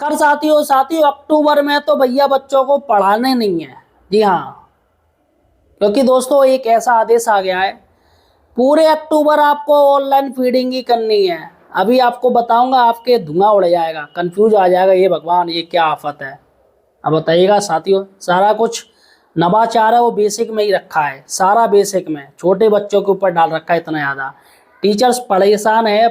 नमस्कार साथियों अक्टूबर में तो भैया बच्चों को पढ़ाने नहीं है। जी हाँ, क्योंकि दोस्तों एक ऐसा आदेश आ गया है, पूरे अक्टूबर आपको ऑनलाइन फीडिंग ही करनी है। अभी आपको बताऊंगा, आपके धुआं उड़ जाएगा, कंफ्यूज आ जाएगा, ये भगवान ये क्या आफत है। अब बताइएगा साथियों, सारा कुछ नवाचार है वो बेसिक में ही रखा है, सारा बेसिक में छोटे बच्चों के ऊपर डाल रखा है इतना ज़्यादा। टीचर्स परेशान है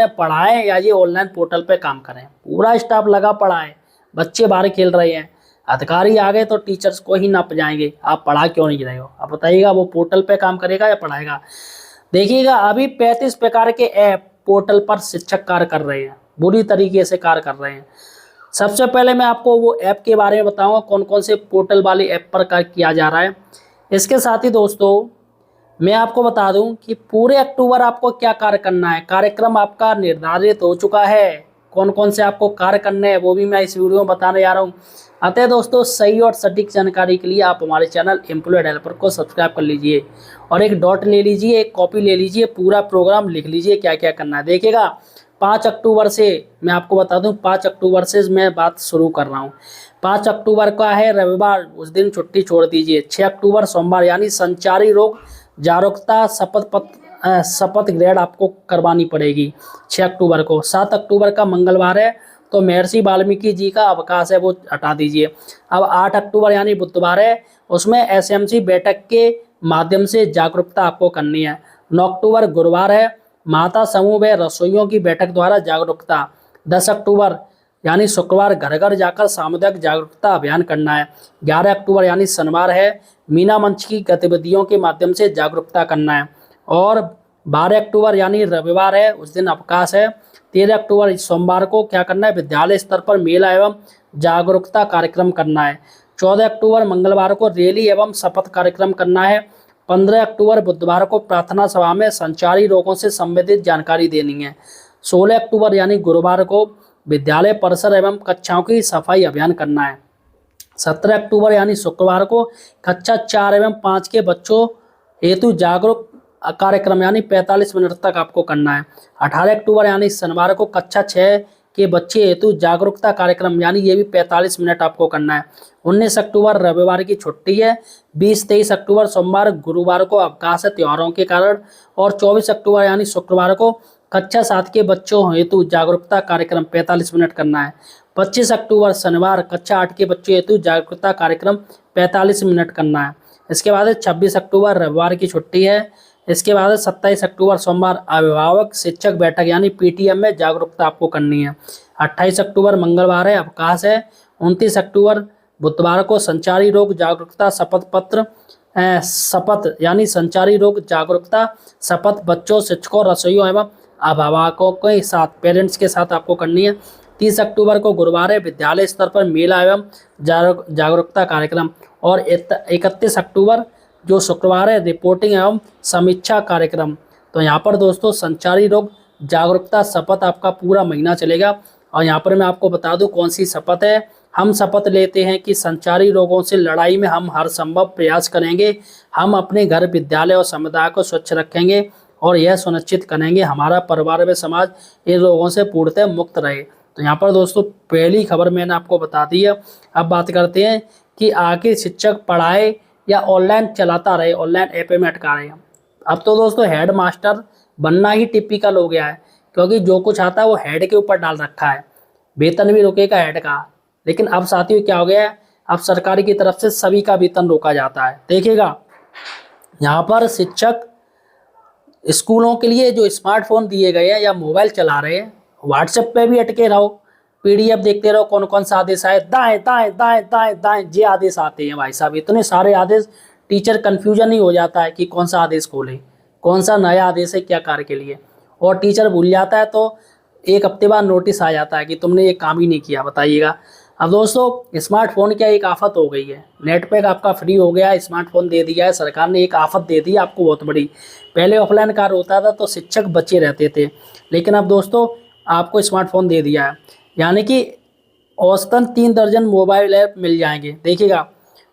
पढ़ाएं या ये ऑनलाइन पोर्टल पे काम करें। पूरा स्टाफ लगा पड़ा है, बच्चे बाहर खेल रहे हैं, अधिकारी आ गए तो टीचर्स को ही नप जाएंगे, आप पढ़ा क्यों नहीं रहे हो। अब बताइएगा वो पोर्टल पे काम करेगा या पढ़ाएगा। देखिएगा अभी 35 प्रकार के ऐप पोर्टल पर शिक्षक कार्य कर रहे हैं, बुरी तरीके से कार्य कर रहे हैं। सबसे पहले मैं आपको वो ऐप के बारे में बताऊंगा, कौन कौन से पोर्टल वाले ऐप पर कार्य किया जा रहा है। इसके साथ ही दोस्तों मैं आपको बता दूं कि पूरे अक्टूबर आपको क्या कार्य करना है। कार्यक्रम आपका निर्धारित हो चुका है, कौन कौन से आपको कार्य करने हैं वो भी मैं इस वीडियो में बताने जा रहा हूं। अतः दोस्तों सही और सटीक जानकारी के लिए आप हमारे चैनल एम्प्लॉयड हेल्पर को सब्सक्राइब कर लीजिए और एक डॉट ले लीजिए, एक कॉपी ले लीजिए, पूरा प्रोग्राम लिख लीजिए क्या क्या करना है। देखिएगा 5 अक्टूबर से मैं आपको बता दूं, 5 अक्टूबर से मैं बात शुरू कर रहा हूं। 5 अक्टूबर का है रविवार, उस दिन छुट्टी छोड़ दीजिए। 6 अक्टूबर सोमवार यानी संचारी रोग जागरूकता शपथ ग्रेड आपको करवानी पड़ेगी 6 अक्टूबर को। 7 अक्टूबर का मंगलवार है तो महर्षि वाल्मीकि जी का अवकाश है वो हटा दीजिए। अब 8 अक्टूबर यानी बुधवार है, उसमें एसएमसी बैठक के माध्यम से जागरूकता आपको करनी है। 9 अक्टूबर गुरुवार है, माता समूह व रसोइयों की बैठक द्वारा जागरूकता। 10 अक्टूबर यानी शुक्रवार घर घर जाकर सामुदायिक जागरूकता अभियान करना है। 11 अक्टूबर यानी शनिवार है, मीना मंच की गतिविधियों के माध्यम से जागरूकता करना है। और 12 अक्टूबर यानी रविवार है, उस दिन अवकाश है। 13 अक्टूबर सोमवार को क्या करना है, विद्यालय स्तर पर मेला एवं जागरूकता कार्यक्रम करना है। 14 अक्टूबर मंगलवार को रैली एवं शपथ कार्यक्रम करना है। 15 अक्टूबर बुधवार को प्रार्थना सभा में संचारी रोगों से संबंधित जानकारी देनी है। 16 अक्टूबर यानी गुरुवार को विद्यालय परिसर एवं कक्षाओं की सफाई अभियान करना है। 17 अक्टूबर यानी शुक्रवार को कक्षा 4 एवं 5 के बच्चों हेतु जागरूक कार्यक्रम यानी 45 मिनट तक आपको करना है। 18 अक्टूबर यानी शनिवार को कक्षा 6 के बच्चे हेतु जागरूकता कार्यक्रम यानी ये भी 45 मिनट आपको करना है। 19 अक्टूबर रविवार की छुट्टी है। 20-23 अक्टूबर सोमवार गुरुवार को अवकाश है त्योहारों के कारण। और 24 अक्टूबर यानी शुक्रवार को कक्षा 7 के बच्चों हेतु जागरूकता कार्यक्रम 45 मिनट करना है। 25 अक्टूबर शनिवार कक्षा 8 के बच्चों हेतु जागरूकता कार्यक्रम 45 मिनट करना है। इसके बाद 26 अक्टूबर रविवार की छुट्टी है। इसके बाद 27 अक्टूबर सोमवार अभिभावक शिक्षक बैठक यानी पीटीएम में जागरूकता आपको करनी है। 28 अक्टूबर मंगलवार है, अवकाश है। 29 अक्टूबर बुधवार को संचारी रोग जागरूकता शपथ यानी संचारी रोग जागरूकता शपथ बच्चों, शिक्षकों, रसोइयों एवं अभिभावकों के साथ, पेरेंट्स के साथ आपको करनी है। 30 अक्टूबर को गुरुवार है, विद्यालय स्तर पर मेला एवं जागरूकता कार्यक्रम। और 31 अक्टूबर जो शुक्रवार है, रिपोर्टिंग एवं समीक्षा कार्यक्रम। तो यहाँ पर दोस्तों संचारी रोग जागरूकता शपथ आपका पूरा महीना चलेगा। और यहाँ पर मैं आपको बता दूं कौन सी शपथ है। हम शपथ लेते हैं कि संचारी रोगों से लड़ाई में हम हर संभव प्रयास करेंगे। हम अपने घर, विद्यालय और समुदाय को स्वच्छ रखेंगे और यह सुनिश्चित करेंगे हमारा परिवार व समाज इन रोगों से पूर्णतः मुक्त रहे। तो यहाँ पर दोस्तों पहली खबर मैंने आपको बता दी है। अब बात करते हैं कि आखिर शिक्षक पढ़ाए या ऑनलाइन चलाता रहे, ऑनलाइन ऐप में अटका रहे। अब तो दोस्तों हेड मास्टर बनना ही टिपिकल हो गया है, क्योंकि जो कुछ आता है वो हेड के ऊपर डाल रखा है। वेतन भी रुकेगा हेड का। लेकिन अब साथियों क्या हो गया है, अब सरकार की तरफ से सभी का वेतन रोका जाता है। देखिएगा यहाँ पर शिक्षक स्कूलों के लिए जो स्मार्टफोन दिए गए हैं या मोबाइल चला रहे हैं, व्हाट्सएप पे भी अटके रहो, पीडीएफ देखते रहो, कौन कौन सा आदेश आए, दाएं दाएं दाएं दाएं दाएं ये आदेश आते हैं भाई साहब, इतने सारे आदेश। टीचर कंफ्यूजन ही हो जाता है कि कौन सा आदेश खोले, कौन सा नया आदेश है क्या कार्य के लिए। और टीचर भूल जाता है तो एक हफ्ते बाद नोटिस आ जाता है कि तुमने ये काम ही नहीं किया। बताइएगा। अब दोस्तों स्मार्टफोन क्या एक आफत हो गई है। नेट पैक आपका फ्री हो गया है, स्मार्टफोन दे दिया है सरकार ने, एक आफत दे दी है आपको बहुत बड़ी। पहले ऑफलाइन कार्य होता था तो शिक्षक बचे रहते थे, लेकिन अब दोस्तों आपको स्मार्टफोन दे दिया है, यानी कि औसतन 3 दर्जन मोबाइल ऐप मिल जाएंगे। देखिएगा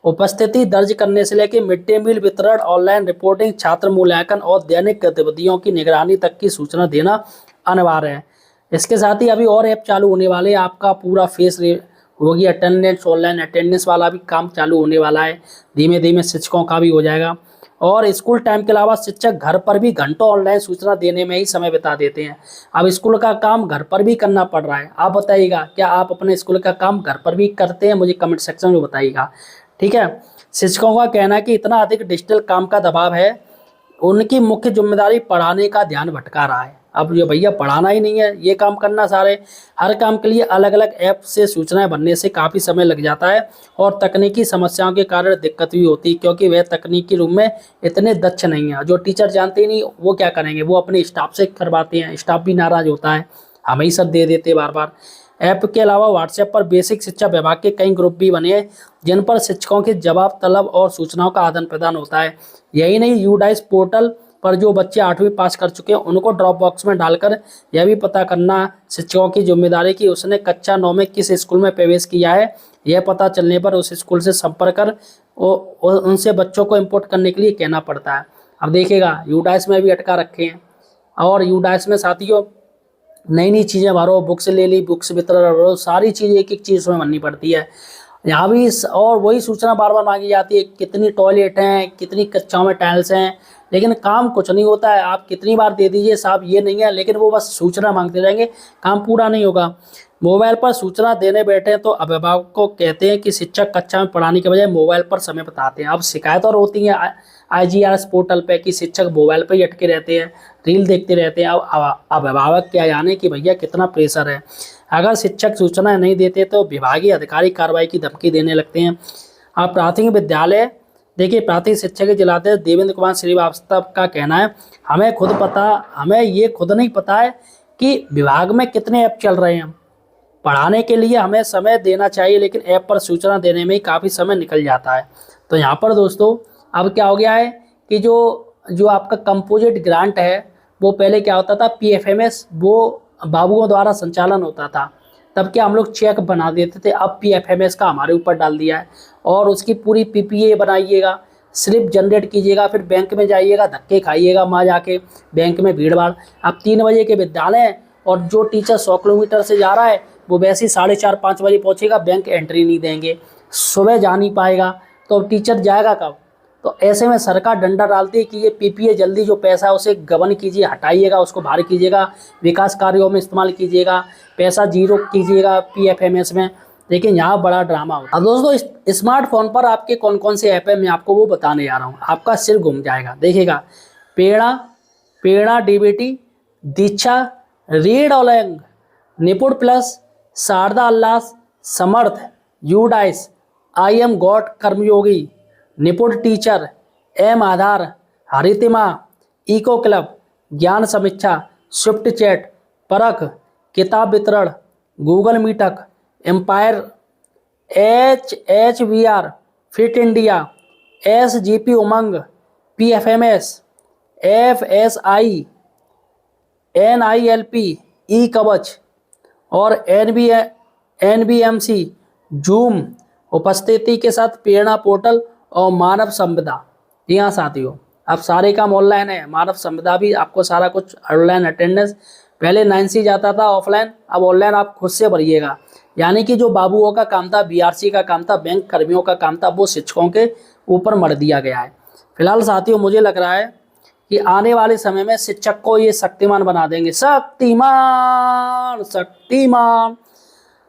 उपस्थिति दर्ज करने से लेकर मिड डे मील वितरण, ऑनलाइन रिपोर्टिंग, छात्र मूल्यांकन और दैनिक गतिविधियों की निगरानी तक की सूचना देना अनिवार्य है। इसके साथ ही अभी और ऐप चालू होने वाले हैं, आपका पूरा फेस होगी अटेंडेंस, ऑनलाइन अटेंडेंस वाला भी काम चालू होने वाला है। धीमे धीमे शिक्षकों का भी हो जाएगा। और स्कूल टाइम के अलावा शिक्षक घर पर भी घंटों ऑनलाइन सूचना देने में ही समय बिता देते हैं। अब स्कूल का काम घर पर भी करना पड़ रहा है। आप बताइएगा, क्या आप अपने स्कूल का काम घर पर भी करते हैं? मुझे कमेंट सेक्शन में बताइएगा, ठीक है। शिक्षकों का कहना है कि इतना अधिक डिजिटल काम का दबाव है, उनकी मुख्य जिम्मेदारी पढ़ाने का ध्यान भटका रहा है। अब ये भैया पढ़ाना ही नहीं है, ये काम करना सारे। हर काम के लिए अलग अलग ऐप से सूचनाएं बनने से काफ़ी समय लग जाता है और तकनीकी समस्याओं के कारण दिक्कत भी होती है, क्योंकि वह तकनीकी रूप में इतने दक्ष नहीं है। जो टीचर जानते ही नहीं वो क्या करेंगे, वो अपने स्टाफ से करवाते हैं, स्टाफ भी नाराज होता है, हमें ही सब दे देते बार बार। ऐप के अलावा व्हाट्सएप पर बेसिक शिक्षा विभाग के कई ग्रुप भी बने हैं, जिन पर शिक्षकों के जवाब तलब और सूचनाओं का आदान प्रदान होता है। यही नहीं, यूडाइस पोर्टल पर जो बच्चे 8वीं पास कर चुके हैं उनको ड्रॉप बॉक्स में डालकर यह भी पता करना शिक्षकों की जिम्मेदारी कि उसने कक्षा 9 में किस स्कूल में प्रवेश किया है। यह पता चलने पर उस स्कूल से संपर्क कर उनसे बच्चों को इंपोर्ट करने के लिए कहना पड़ता है। अब देखिएगा, यूडाइस में भी अटका रखे हैं। और यूडाइस में साथियों नई नई चीज़ें भरो, बुक्स ले ली, बुक्स वितरण भरो, सारी चीज़ एक एक चीज़ उसमें भरनी पड़ती है। यहाँ भी और वही सूचना बार बार मांगी जाती है, कितनी टॉयलेट हैं, कितनी कक्षाओं में टाइल्स हैं, लेकिन काम कुछ नहीं होता है। आप कितनी बार दे दीजिए साहब, ये नहीं है, लेकिन वो बस सूचना मांगते रहेंगे, काम पूरा नहीं होगा। मोबाइल पर सूचना देने बैठे हैं तो अभिभावक को कहते हैं कि शिक्षक कक्षा में पढ़ाने के बजाय मोबाइल पर समय बताते हैं। अब शिकायत और होती है IGRS पोर्टल पे कि शिक्षक मोबाइल पर ही अटके रहते हैं, रील देखते रहते हैं। अब अभिभावक क्या जाने कि भैया कितना प्रेशर है। अगर शिक्षक सूचना नहीं देते तो विभागीय अधिकारी कार्रवाई की धमकी देने लगते हैं। अब प्राथमिक विद्यालय देखिए, प्राथमिक शिक्षा के जिलाध्यक्ष देवेंद्र कुमार श्रीवास्तव का कहना है, हमें ये खुद नहीं पता है कि विभाग में कितने ऐप चल रहे हैं। पढ़ाने के लिए हमें समय देना चाहिए, लेकिन ऐप पर सूचना देने में ही काफ़ी समय निकल जाता है। तो यहाँ पर दोस्तों अब क्या हो गया है कि जो आपका कंपोजिट ग्रांट है, वो पहले क्या होता था, PFMS वो बाबुओं द्वारा संचालन होता था। तब क्या हम लोग चेक बना देते थे, अब PFMS का हमारे ऊपर डाल दिया है। और उसकी पूरी PPA बनाइएगा, स्लिप जनरेट कीजिएगा, फिर बैंक में जाइएगा, धक्के खाइएगा वहाँ जाके, बैंक में भीड़ भाड़। अब 3 बजे के विद्यालय हैं और जो टीचर 100 किलोमीटर से जा रहा है वो वैसे ही 4:30-5 बजे पहुँचेगा, बैंक एंट्री नहीं देंगे, सुबह जा नहीं पाएगा, तो टीचर जाएगा कब? तो ऐसे में सरकार डंडा डालती है कि ये PPA जल्दी जो पैसा है उसे गबन कीजिए, हटाइएगा, उसको बाहर कीजिएगा, विकास कार्यों में इस्तेमाल कीजिएगा, पैसा जीरो कीजिएगा PFMS में। लेकिन यहाँ बड़ा ड्रामा होता है। अब दोस्तों स्मार्टफोन पर आपके कौन कौन से ऐप है मैं आपको वो बताने जा रहा हूँ, आपका सिर घूम जाएगा। देखिएगा, प्रेरणा DBT, दीक्षा, read along, Nipun plus, Sharda अल्लास, समर्थ, यूडाइस, IM गॉड Karmayogi, Nipun teacher, M Aadhaar, Haritima, eco club, Gyan Samiksha, swift chat, Parakh, किताब वितरण, गूगल मीटक, empire, HVR, fit India, SGP Umang, PFMS, FSI, NILP, e Kavach और NBMC, जूम, उपस्थिति के साथ प्रेरणा पोर्टल और मानव संविदा। जी हाँ साथियों, अब सारे काम ऑनलाइन है, मानव संविदा भी आपको सारा कुछ ऑनलाइन अटेंडेंस। पहले 9C जाता था ऑफलाइन, अब ऑनलाइन आप खुद से भरिएगा। यानी कि जो बाबुओं का काम था, BRC का काम था, बैंक कर्मियों का काम था, वो शिक्षकों के ऊपर मर दिया गया है। फिलहाल साथियों मुझे लग रहा है कि आने वाले समय में शिक्षक को ये शक्तिमान बना देंगे, शक्तिमान शक्तिमान।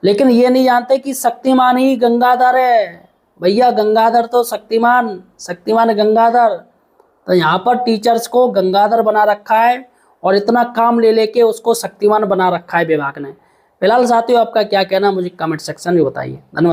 लेकिन ये नहीं जानते कि शक्तिमान ही गंगाधर है भैया, गंगाधर तो शक्तिमान, शक्तिमान गंगाधर। तो यहाँ पर टीचर्स को गंगाधर बना रखा है और इतना काम ले लेके उसको शक्तिमान बना रखा है विभाग ने। फिलहाल साथियों आपका क्या कहना मुझे कमेंट सेक्शन में बताइए। धन्यवाद।